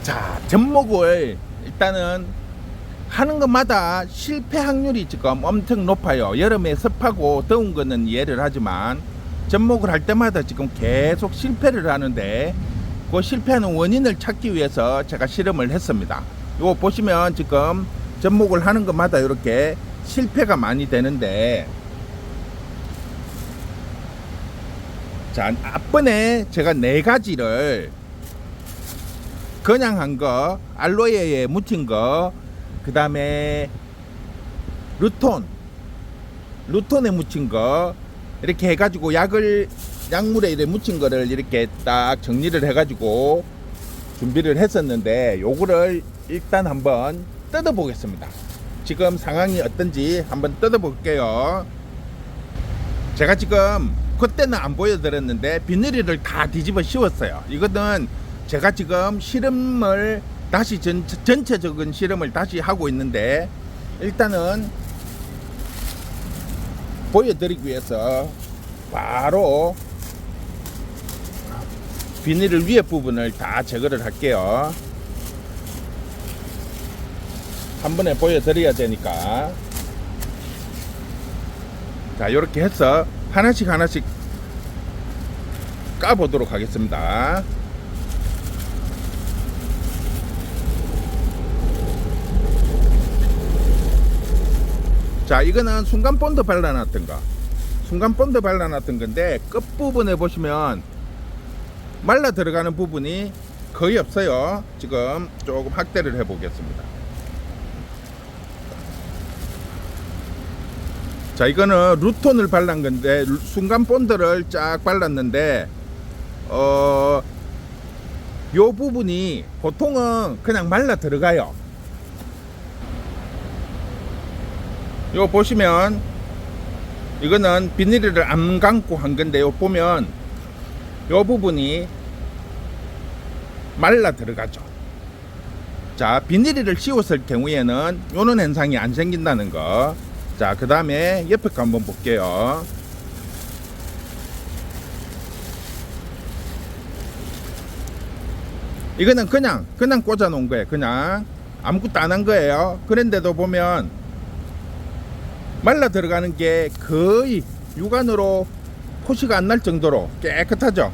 자, 접목을 일단은 하는 것마다 실패 확률이 지금 엄청 높아요. 여름에 습하고 더운 거는 이해를 하지만 접목을 할 때마다 지금 계속 실패를 하는데, 그 실패하는 원인을 찾기 위해서 제가 실험을 했습니다. 이거 보시면 지금 접목을 하는 것마다 이렇게 실패가 많이 되는데, 자, 앞번에 제가 4가지를 그냥 한 거, 알로에에 묻힌 거, 그 다음에 루톤에 묻힌 거, 이렇게 해가지고 약물에 이렇게 묻힌 거를 이렇게 딱 정리를 해가지고 준비를 했었는데, 요거를 일단 한번 뜯어 보겠습니다. 지금 상황이 어떤지 한번 뜯어 볼게요. 제가 지금 그때는 안 보여드렸는데 비닐을 다 뒤집어 씌웠어요. 이거는 제가 지금 실험을 다시 전체적인 실험을 다시 하고 있는데, 일단은 보여드리기 위해서 바로 비닐을 위에 부분을 다 제거를 할게요. 한 번에 보여드려야 되니까. 자, 이렇게 해서 하나씩 까보도록 하겠습니다. 자, 이거는 순간 본드 발라놨던 건데, 끝부분에 보시면 말라 들어가는 부분이 거의 없어요. 지금 조금 확대를 해 보겠습니다. 자, 이거는 루톤을 발란 건데, 순간 본드를 쫙 발랐는데, 요 부분이 보통은 그냥 말라 들어가요. 요 보시면 이거는 비닐을 안 감고 한 건데, 요 보면 요 부분이 말라 들어가죠. 자, 비닐을 씌웠을 경우에는 요런 현상이 안 생긴다는 거. 자, 그 다음에 옆에 거 한번 볼게요. 이거는 그냥 꽂아 놓은 거예요. 그냥 아무것도 안 한 거예요. 그런데도 보면 말라 들어가는 게 거의 육안으로 표시가 안 날 정도로 깨끗하죠.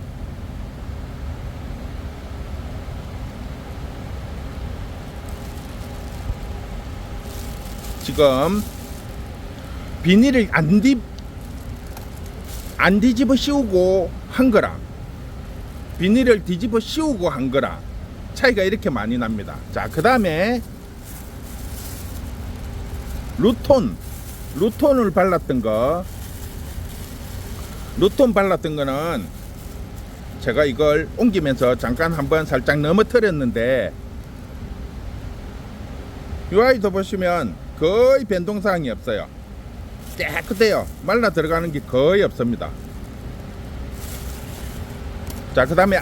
지금 비닐을 안 뒤집어 씌우고 한 거랑 비닐을 뒤집어 씌우고 한 거랑 차이가 이렇게 많이 납니다. 자, 그 다음에 루톤을 발랐던 거, 루톤 발랐던 거는 제가 이걸 옮기면서 잠깐 한번 살짝 넘어뜨렸는데, 이 아이도 보시면 거의 변동사항이 없어요. 깨끗해요. 말라 들어가는 게 거의 없습니다. 자, 그 다음에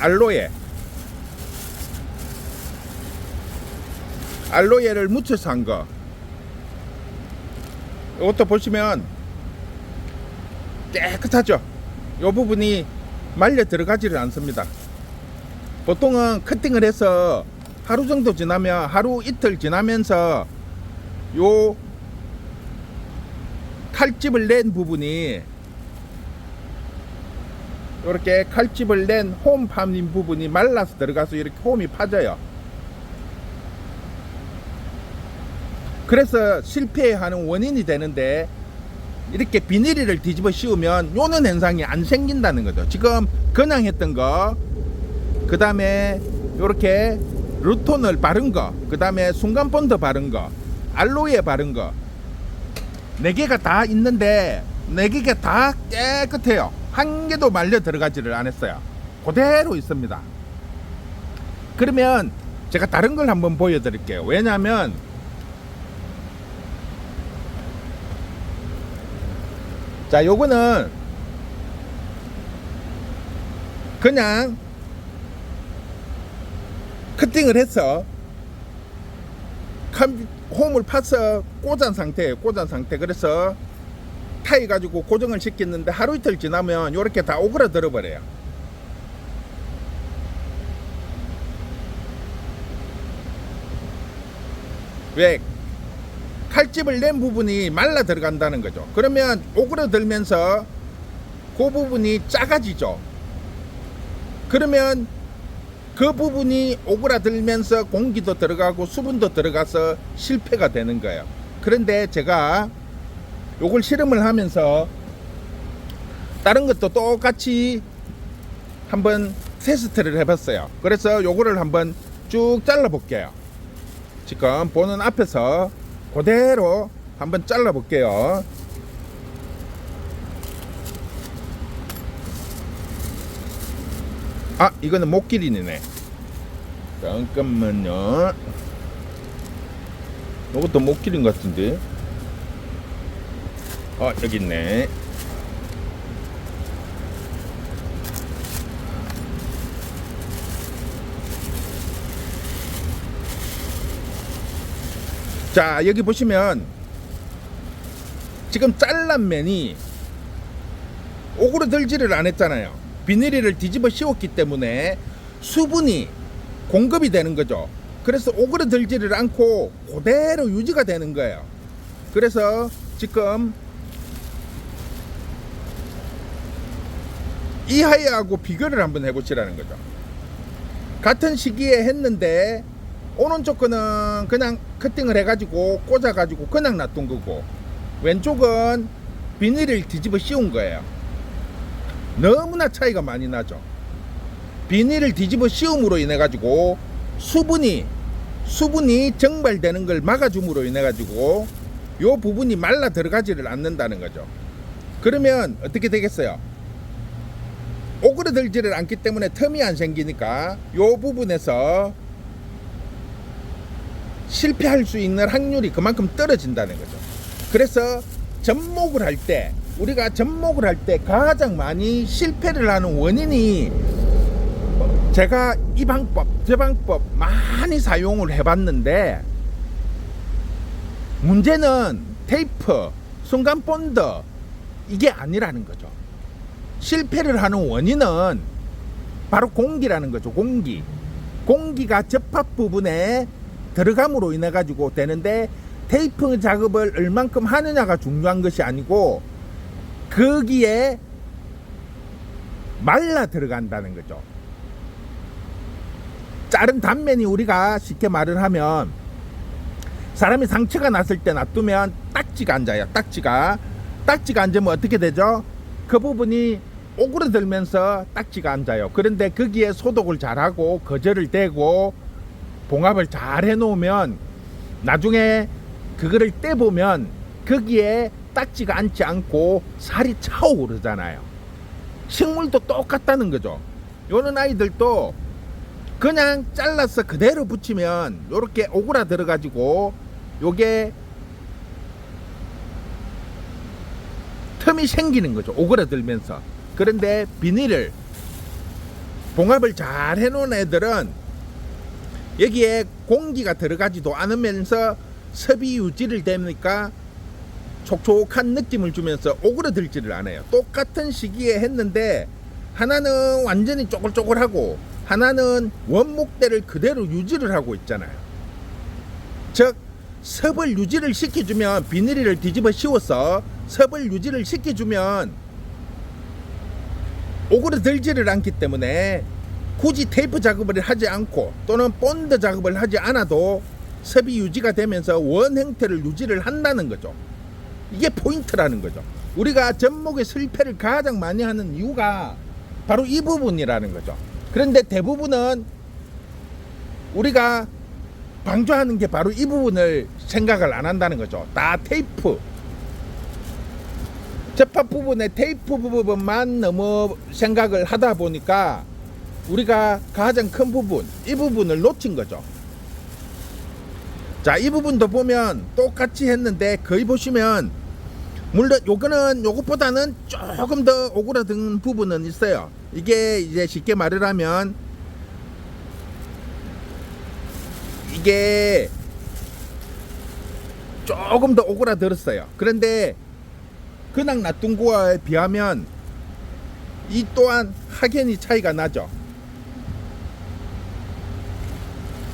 알로에를 묻혀서 한 거, 이것도 보시면 깨끗하죠. 이 부분이 말려 들어가지를 않습니다. 보통은 커팅을 해서 하루 정도 지나면, 하루 이틀 지나면서 요 칼집을 낸 부분이, 이렇게 칼집을 낸 홈 파인 부분이 말라서 들어가서 이렇게 홈이 파져요. 그래서 실패하는 원인이 되는데, 이렇게 비닐을 뒤집어 씌우면 요는 현상이 안 생긴다는 거죠. 지금 그냥 했던 거, 그 다음에 요렇게 루톤을 바른 거, 그 다음에 순간 본드 바른 거, 알로에 바른 거, 4개가 다 있는데 4개가 다 깨끗해요. 한 개도 말려 들어가지를 않았어요. 그대로 있습니다. 그러면 제가 다른 걸 한번 보여드릴게요. 왜냐하면 자, 요거는 그냥 커팅을 해서 홈을 파서 꽂은 상태예요. 꽂은 상태. 그래서 타이 가지고 고정을 시켰는데 하루 이틀 지나면 이렇게 다 오그라들어 버려요. 왜? 칼집을 낸 부분이 말라 들어간다는 거죠. 그러면 오그라들면서 그 부분이 작아지죠. 그러면 그 부분이 오그라들면서 공기도 들어가고 수분도 들어가서 실패가 되는 거예요. 그런데 제가 요걸 실험을 하면서 다른 것도 똑같이 한번 테스트를 해봤어요. 그래서 요거를 한번 쭉 잘라 볼게요. 지금 보는 앞에서 그대로 한번 잘라 볼게요. 아, 이거는 목기린이네. 잠깐만요. 이것도 목기린 같은데. 여기 있네. 자, 여기 보시면 지금 잘란 면이 오그라들지를 않았잖아요. 비닐을 뒤집어 씌웠기 때문에 수분이 공급이 되는 거죠. 그래서 오그라들지를 않고 그대로 유지가 되는 거예요. 그래서 지금 이 하이하고 비교를 한번 해보시라는 거죠. 같은 시기에 했는데 오른쪽 거는 그냥 커팅을 해가지고 꽂아가지고 그냥 놔둔 거고, 왼쪽은 비닐을 뒤집어 씌운 거예요. 너무나 차이가 많이 나죠. 비닐을 뒤집어 씌움으로 인해 가지고 수분이 증발되는 걸 막아줌으로 인해 가지고 요 부분이 말라 들어가지를 않는다는 거죠. 그러면 어떻게 되겠어요? 오그라들지를 않기 때문에 틈이 안 생기니까 요 부분에서 실패할 수 있는 확률이 그만큼 떨어진다는 거죠. 그래서 접목을 할 때, 우리가 접목을 할 때 가장 많이 실패를 하는 원인이, 제가 이 방법 저 방법 많이 사용을 해봤는데 문제는 테이프, 순간 본드 이게 아니라는 거죠. 실패를 하는 원인은 바로 공기라는 거죠. 공기가 접합 부분에 들어감으로 인해 가지고 되는데, 테이프 작업을 얼만큼 하느냐가 중요한 것이 아니고 거기에 말라 들어간다는 거죠. 자른 단면이, 우리가 쉽게 말을 하면 사람이 상처가 났을 때 놔두면 딱지가 앉아요. 딱지가 앉으면 어떻게 되죠? 그 부분이 오그라들면서 딱지가 앉아요. 그런데 거기에 소독을 잘하고 거절을 대고 봉합을 잘 해놓으면 나중에 그거를 떼보면 거기에 딱지가 앉지 않고 살이 차오르잖아요. 식물도 똑같다는 거죠. 요런 아이들도 그냥 잘라서 그대로 붙이면 요렇게 오그라들어 가지고 요게 틈이 생기는 거죠. 오그라들면서. 그런데 비닐을 봉합을 잘 해놓은 애들은 여기에 공기가 들어가지도 않으면서 습이 유지를 되니까 촉촉한 느낌을 주면서 오그라들지를 않아요. 똑같은 시기에 했는데 하나는 완전히 쪼글쪼글하고 하나는 원목대를 그대로 유지를 하고 있잖아요. 즉 습을 유지를 시켜주면, 비닐을 뒤집어 씌워서 습을 유지를 시켜주면 오그라들지를 않기 때문에 굳이 테이프 작업을 하지 않고 또는 본드 작업을 하지 않아도 습이 유지가 되면서 원 형태를 유지를 한다는 거죠. 이게 포인트라는 거죠. 우리가 접목의 실패를 가장 많이 하는 이유가 바로 이 부분이라는 거죠. 그런데 대부분은 우리가 방조하는 게 바로 이 부분을 생각을 안 한다는 거죠. 다 테이프, 접합 부분에 테이프 부분만 너무 생각을 하다 보니까 우리가 가장 큰 부분, 이 부분을 놓친 거죠. 자, 이 부분도 보면 똑같이 했는데 거의 보시면, 물론 요거는 요것보다는 조금 더 오그라든 부분은 있어요. 이게 이제 쉽게 말을 하면 이게 조금 더 오그라들었어요. 그런데 그냥 놔둔 거에 비하면 이 또한 확연히 차이가 나죠.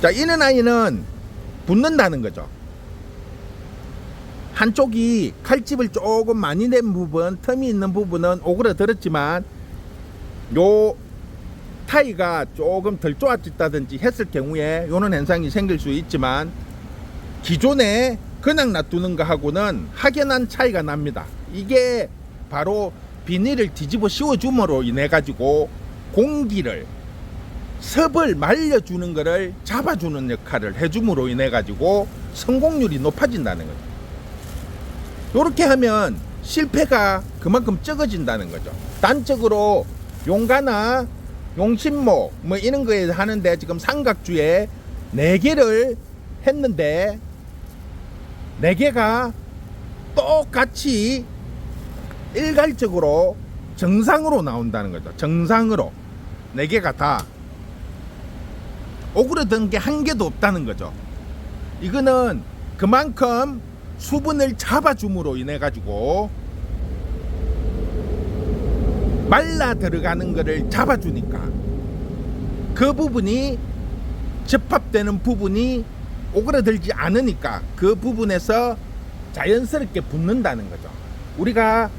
자, 이는 아이는 붙는다는 거죠. 한쪽이 칼집을 조금 많이 낸 부분, 틈이 있는 부분은 오그라들었지만 요 타이가 조금 덜 좋아졌다든지 했을 경우에 요런 현상이 생길 수 있지만, 기존에 그냥 놔두는 거하고는 확연한 차이가 납니다. 이게 바로 비닐을 뒤집어 씌워줌으로 인해 가지고 공기를, 섭을 말려주는 거를 잡아주는 역할을 해줌으로 인해 가지고 성공률이 높아진다는 거죠. 이렇게 하면 실패가 그만큼 적어진다는 거죠. 단적으로 용가나 용신목 뭐 이런 거에 하는데 지금 삼각주에 4개를 했는데 4개가 똑같이 일괄적으로 정상으로 나온다는 거죠. 정상으로 4개가 다 오그라든 게 한 개도 없다는 거죠. 이거는 그만큼 수분을 잡아줌으로 인해 가지고 말라 들어가는 거를 잡아주니까 그 부분이, 접합되는 부분이 오그라들지 않으니까 그 부분에서 자연스럽게 붙는다는 거죠. 우리가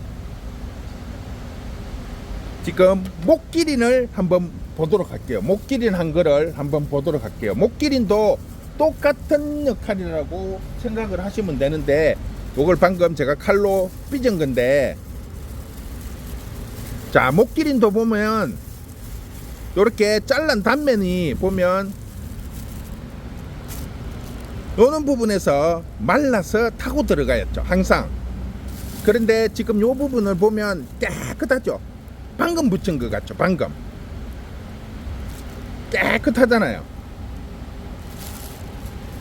지금 목기린을 한번 보도록 할게요. 목기린 한 거를 한번 보도록 할게요. 목기린도 똑같은 역할이라고 생각을 하시면 되는데, 요걸 방금 제가 칼로 삐진 건데, 자, 목기린도 보면 요렇게 잘란 단면이 보면 요런 부분에서 말라서 타고 들어가였죠, 항상. 그런데 지금 요 부분을 보면 깨끗하죠. 방금 붙인 것 같죠. 방금 깨끗하잖아요.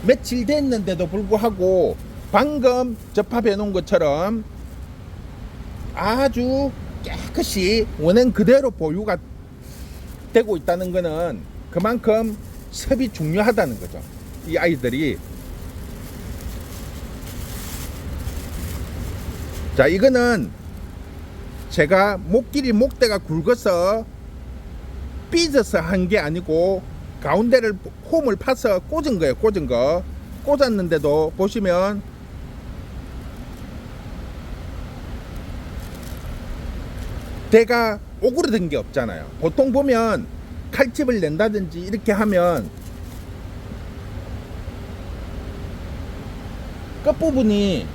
며칠 됐는데도 불구하고 방금 접합해 놓은 것처럼 아주 깨끗이 원행 그대로 보유가 되고 있다는 것은 그만큼 섭이 중요하다는 거죠. 이 아이들이. 자, 이거는 제가 목길이 목대가 굵어서 삐져서 한 게 아니고 가운데를 홈을 파서 꽂은 거예요. 꽂은 거. 꽂았는데도 보시면 대가 오그라든 게 없잖아요. 보통 보면 칼집을 낸다든지 이렇게 하면 끝부분이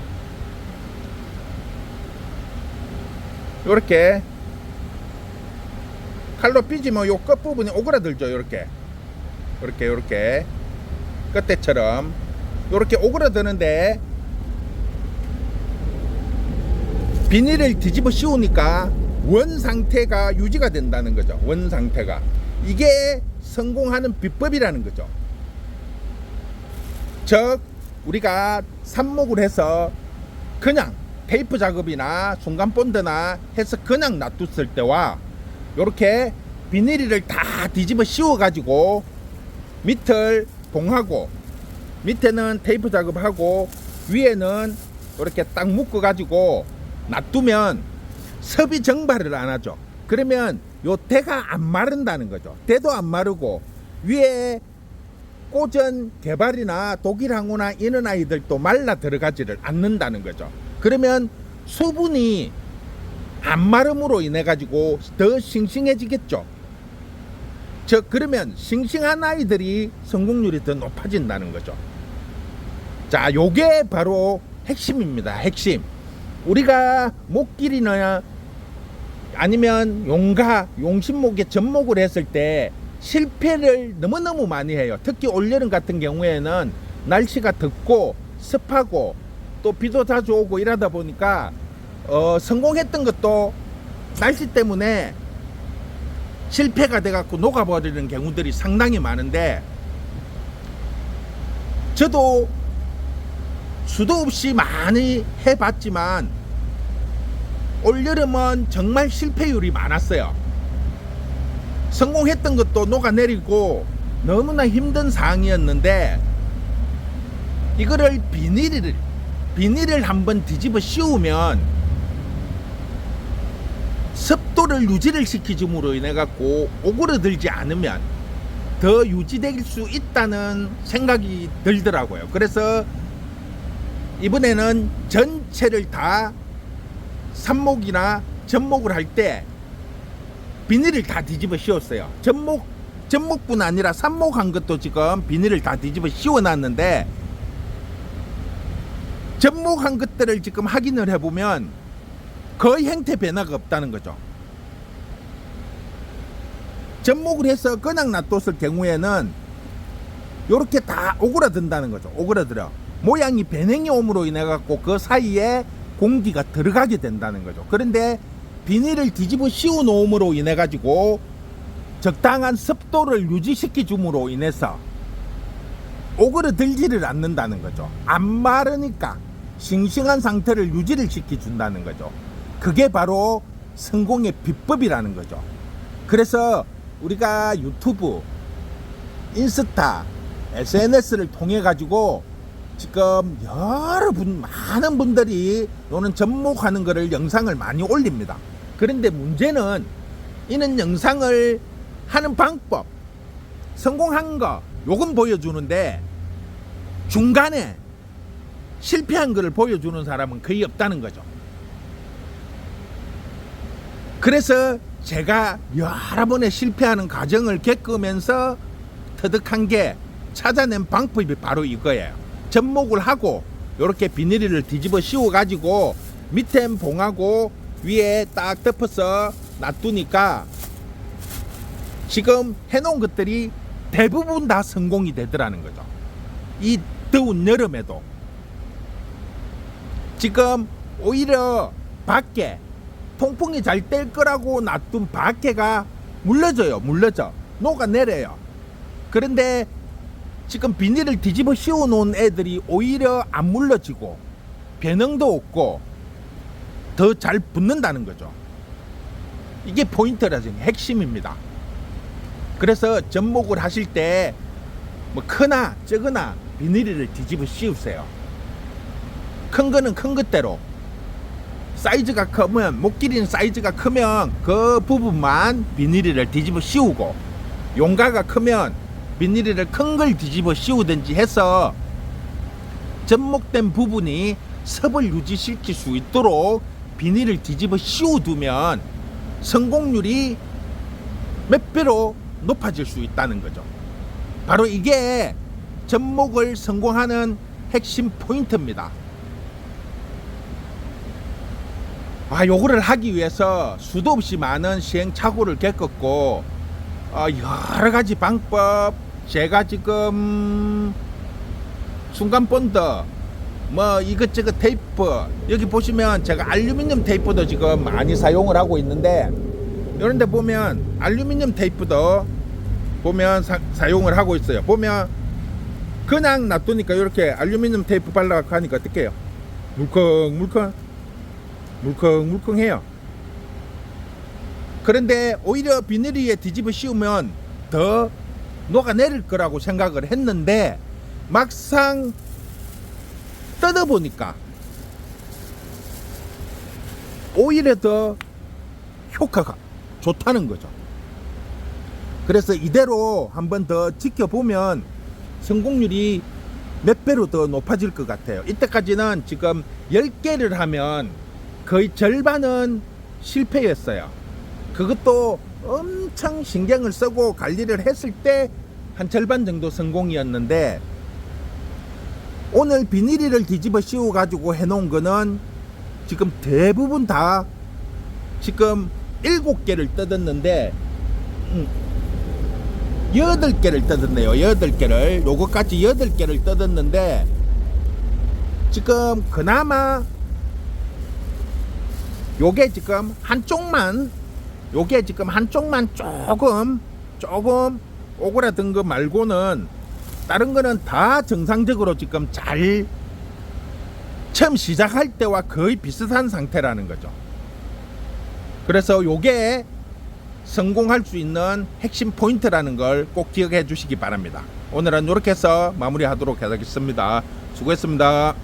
요렇게 칼로 삐지면 요 끝부분이 오그라들죠. 요렇게 끝에처럼 요렇게 오그라드는데 비닐을 뒤집어 씌우니까 원 상태가 유지가 된다는 거죠. 원 상태가. 이게 성공하는 비법이라는 거죠. 즉 우리가 삽목을 해서 그냥 테이프 작업이나 순간 본드나 해서 그냥 놔뒀을 때와 요렇게 비닐을 다 뒤집어 씌워 가지고 밑을 봉하고 밑에는 테이프 작업하고 위에는 이렇게 딱 묶어 가지고 놔두면 섭이 정발을 안 하죠. 그러면 요 대가 안 마른다는 거죠. 대도 안 마르고 위에 꽂은 개발이나 독일항우나 이런 아이들도 말라 들어가지를 않는다는 거죠. 그러면 수분이 안 마름으로 인해 가지고 더 싱싱해지겠죠. 즉 그러면 싱싱한 아이들이 성공률이 더 높아진다는 거죠. 자, 요게 바로 핵심입니다. 핵심. 우리가 목길이나 아니면 용가, 용신목에 접목을 했을 때 실패를 너무너무 많이 해요. 특히 올여름 같은 경우에는 날씨가 덥고 습하고 또 비도 자주 오고 이러다 보니까 성공했던 것도 날씨 때문에 실패가 돼갖고 녹아버리는 경우들이 상당히 많은데, 저도 수도 없이 많이 해봤지만 올여름은 정말 실패율이 많았어요. 성공했던 것도 녹아내리고 너무나 힘든 상황이었는데, 이거를 비닐을 한번 뒤집어 씌우면 습도를 유지를 시키줌으로 인해 갖고 오그라들지 않으면 더 유지될 수 있다는 생각이 들더라고요. 그래서 이번에는 전체를 다 삽목이나 접목을 할 때 비닐을 다 뒤집어 씌웠어요. 접목뿐 아니라 삽목한 것도 지금 비닐을 다 뒤집어 씌워 놨는데, 접목한 것들을 지금 확인을 해보면 거의 형태 변화가 없다는 거죠. 접목을 해서 그냥 놔뒀을 경우에는 요렇게 다 오그라든다는 거죠. 오그라들어. 모양이 변형이 옴으로 인해 갖고 그 사이에 공기가 들어가게 된다는 거죠. 그런데 비닐을 뒤집어 씌워 놓음으로 인해 가지고 적당한 습도를 유지시켜 줌으로 인해서 오그라들지를 않는다는 거죠. 안 마르니까 싱싱한 상태를 유지를 시켜 준다는 거죠. 그게 바로 성공의 비법이라는 거죠. 그래서 우리가 유튜브, 인스타, SNS를 통해 가지고 지금 많은 분들이 요는 접목하는 거를 영상을 많이 올립니다. 그런데 문제는 이는 영상을 하는 방법, 성공한 거 요건 보여주는데 중간에 실패한 거를 보여주는 사람은 거의 없다는 거죠. 그래서 제가 여러 번의 실패하는 과정을 겪으면서 터득한 게, 찾아낸 방법이 바로 이거예요. 접목을 하고 이렇게 비닐을 뒤집어 씌워 가지고 밑에 봉하고 위에 딱 덮어서 놔두니까 지금 해놓은 것들이 대부분 다 성공이 되더라는 거죠. 이 더운 여름에도 지금 오히려 밖에 통풍이 잘 될 거라고 놔둔 밖에가 물러져요. 녹아내려요. 그런데 지금 비닐을 뒤집어 씌워 놓은 애들이 오히려 안 물러지고 변형도 없고 더 잘 붙는다는 거죠. 이게 포인트라서 핵심입니다. 그래서 접목을 하실 때 뭐 크나 적으나 비닐을 뒤집어 씌우세요. 큰 거는 큰 것대로, 사이즈가 크면, 목 길이는 사이즈가 크면 그 부분만 비닐을 뒤집어 씌우고, 용가가 크면 비닐을 큰 걸 뒤집어 씌우든지 해서 접목된 부분이 섭을 유지시킬 수 있도록 비닐을 뒤집어 씌워두면 성공률이 몇 배로 높아질 수 있다는 거죠. 바로 이게 접목을 성공하는 핵심 포인트입니다. 요거를 하기 위해서 수도 없이 많은 시행착오를 겪었고, 여러 가지 방법, 제가 지금 순간 본드, 뭐 이것저것 테이프, 여기 보시면 제가 알루미늄 테이프도 지금 많이 사용을 하고 있는데, 이런 데 보면 알루미늄 테이프도 보면 사용을 하고 있어요. 보면 그냥 놔두니까 이렇게 알루미늄 테이프 발라갖고 하니까 어떡해요? 물컹해요. 그런데 오히려 비닐 위에 뒤집어 씌우면 더 녹아내릴 거라고 생각을 했는데, 막상 뜯어보니까 오히려 더 효과가 좋다는 거죠. 그래서 이대로 한번 더 지켜보면 성공률이 몇 배로 더 높아질 것 같아요. 이때까지는 지금 10개를 하면 거의 절반은 실패였어요. 그것도 엄청 신경을 쓰고 관리를 했을 때 한 절반 정도 성공이었는데, 오늘 비닐을 뒤집어 씌워 가지고 해놓은 거는 지금 대부분 다 지금 7개를 뜯었는데 8개를 뜯었네요. 8개를, 요거까지 8개를 뜯었는데, 지금 그나마 요게 지금 한쪽만 조금 오그라든 거 말고는 다른 거는 다 정상적으로 지금 잘 처음 시작할 때와 거의 비슷한 상태라는 거죠. 그래서 요게 성공할 수 있는 핵심 포인트라는 걸 꼭 기억해 주시기 바랍니다. 오늘은 이렇게 해서 마무리하도록 하겠습니다. 수고했습니다.